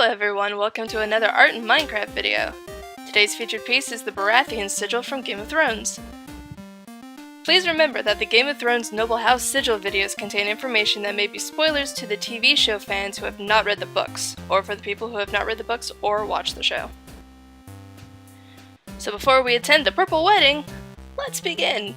Hello everyone, welcome to another art and Minecraft video. Today's featured piece is the Baratheon sigil from Game of Thrones. Please remember that the Game of Thrones Noble House sigil videos contain information that may be spoilers to the TV show fans who have not read the books, or for the people who have not read the books or watched the show. So before we attend the Purple Wedding, let's begin!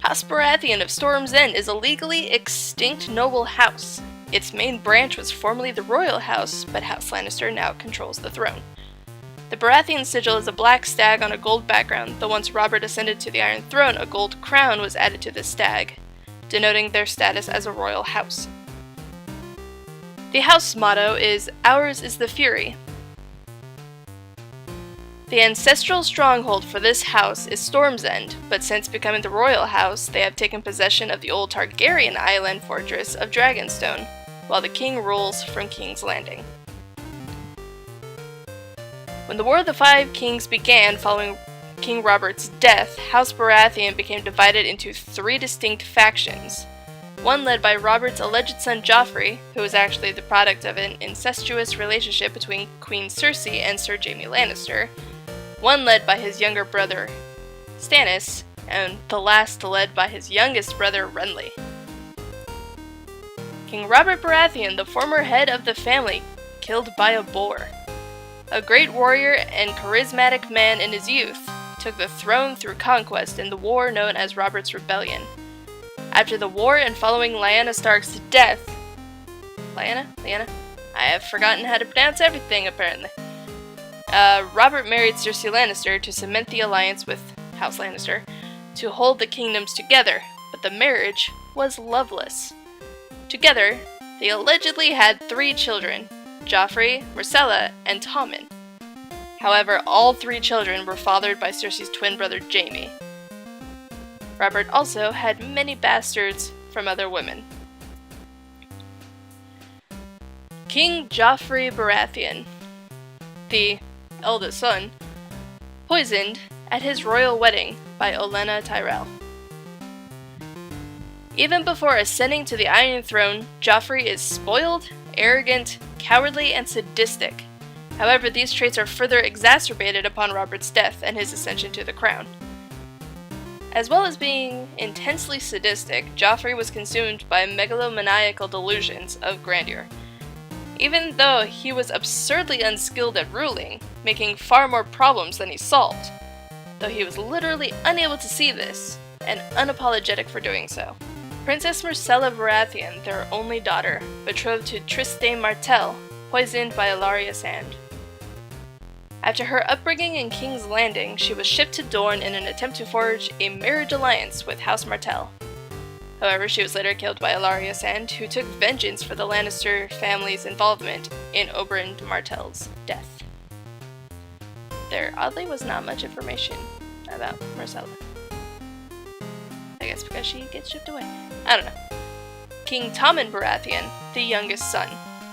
House Baratheon of Storm's End is a legally extinct noble house. Its main branch was formerly the royal house, but House Lannister now controls the throne. The Baratheon sigil is a black stag on a gold background, though once Robert ascended to the Iron Throne, a gold crown was added to the stag, denoting their status as a royal house. The house motto is, "Ours is the Fury." The ancestral stronghold for this house is Storm's End, but since becoming the royal house, they have taken possession of the old Targaryen island fortress of Dragonstone, while the king rules from King's Landing. When the War of the Five Kings began following King Robert's death, House Baratheon became divided into three distinct factions. One led by Robert's alleged son Joffrey, who was actually the product of an incestuous relationship between Queen Cersei and Sir Jaime Lannister, one led by his younger brother Stannis, and the last led by his youngest brother Renly. King Robert Baratheon, the former head of the family, killed by a boar. A great warrior and charismatic man in his youth, took the throne through conquest in the war known as Robert's Rebellion. After the war and following Lyanna Stark's death, Lyanna? I have forgotten how to pronounce everything apparently. Robert married Cersei Lannister to cement the alliance with House Lannister to hold the kingdoms together, but the marriage was loveless. Together, they allegedly had 3 children, Joffrey, Myrcella, and Tommen. However, all 3 children were fathered by Cersei's twin brother Jaime. Robert also had many bastards from other women. King Joffrey Baratheon, the eldest son, poisoned at his royal wedding by Olenna Tyrell. Even before ascending to the Iron Throne, Joffrey is spoiled, arrogant, cowardly, and sadistic. However, these traits are further exacerbated upon Robert's death and his ascension to the crown. As well as being intensely sadistic, Joffrey was consumed by megalomaniacal delusions of grandeur. Even though he was absurdly unskilled at ruling, making far more problems than he solved, though he was literally unable to see this, and unapologetic for doing so. Princess Myrcella Baratheon, their only daughter, betrothed to Trystane Martell, poisoned by Ellaria Sand. After her upbringing in King's Landing, she was shipped to Dorne in an attempt to forge a marriage alliance with House Martell. However, she was later killed by Ellaria Sand, who took vengeance for the Lannister family's involvement in Oberyn Martell's death. There oddly was not much information about Myrcella. I guess because she gets shipped away. I don't know. King Tommen Baratheon, the youngest son,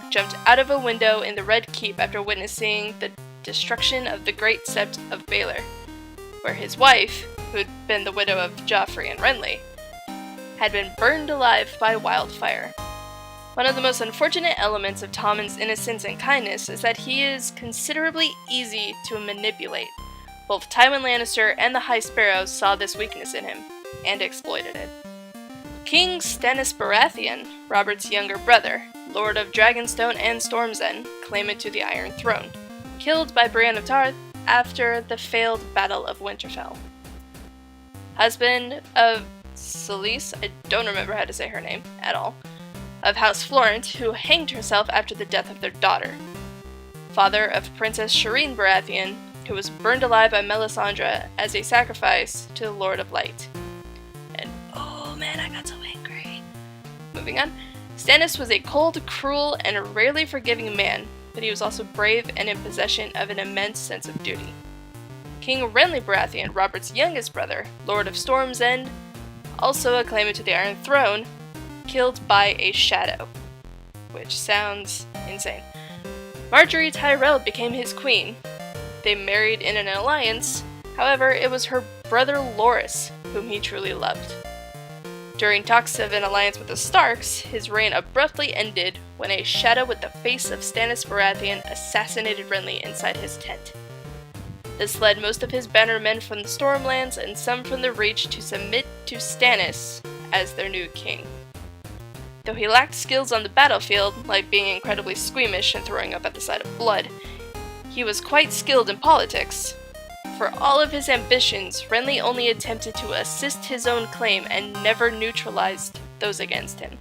jumped out of a window in the Red Keep after witnessing the destruction of the Great Sept of Baelor, where his wife, who had been the widow of Joffrey and Renly, had been burned alive by wildfire. One of the most unfortunate elements of Tommen's innocence and kindness is that he is considerably easy to manipulate. Both Tywin Lannister and the High Sparrows saw this weakness in him, and exploited it. King Stannis Baratheon, Robert's younger brother, Lord of Dragonstone and Storm's End, claimant to the Iron Throne, killed by Brienne of Tarth after the failed Battle of Winterfell. Husband of Selyse, I don't remember how to say her name at all, of House Florent, who hanged herself after the death of their daughter. Father of Princess Shireen Baratheon, who was burned alive by Melisandre as a sacrifice to the Lord of Light. And oh man, I got so angry. Moving on. Stannis was a cold, cruel, and rarely forgiving man, but he was also brave and in possession of an immense sense of duty. King Renly Baratheon, Robert's youngest brother, Lord of Storm's End, also a claimant to the Iron Throne, killed by a shadow, which sounds insane. Margaery Tyrell became his queen. They married in an alliance, however, it was her brother Loras whom he truly loved. During talks of an alliance with the Starks, his reign abruptly ended when a shadow with the face of Stannis Baratheon assassinated Renly inside his tent. This led most of his bannermen from the Stormlands and some from the Reach to submit to Stannis as their new king. Though he lacked skills on the battlefield, like being incredibly squeamish and throwing up at the sight of blood, he was quite skilled in politics. For all of his ambitions, Renly only attempted to assist his own claim and never neutralized those against him.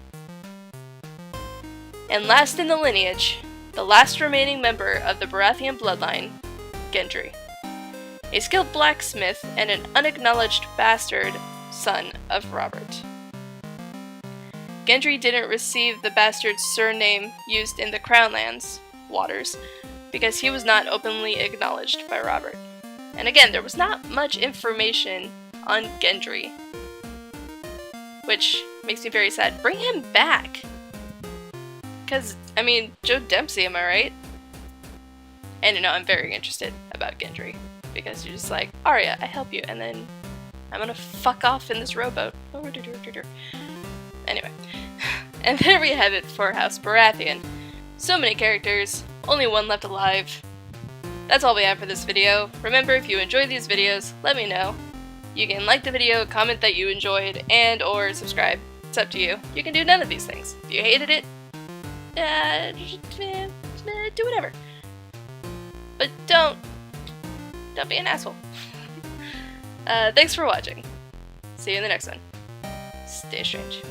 And last in the lineage, the last remaining member of the Baratheon bloodline, Gendry. A skilled blacksmith and an unacknowledged bastard son of Robert. Gendry didn't receive the bastard's surname used in the Crownlands, Waters, because he was not openly acknowledged by Robert. And again, there was not much information on Gendry, which makes me very sad. Bring him back! Because, I mean, Joe Dempsey, am I right? And I'm very interested about Gendry, because you're just like, Arya, I help you, and then I'm gonna fuck off in this rowboat. Anyway, and there we have it for House Baratheon. So many characters, only one left alive. That's all we have for this video. Remember, if you enjoyed these videos, let me know. You can like the video, comment that you enjoyed, and or subscribe. It's up to you. You can do none of these things. If you hated it, do whatever. But don't be an asshole. Thanks for watching. See you in the next one. Stay strange.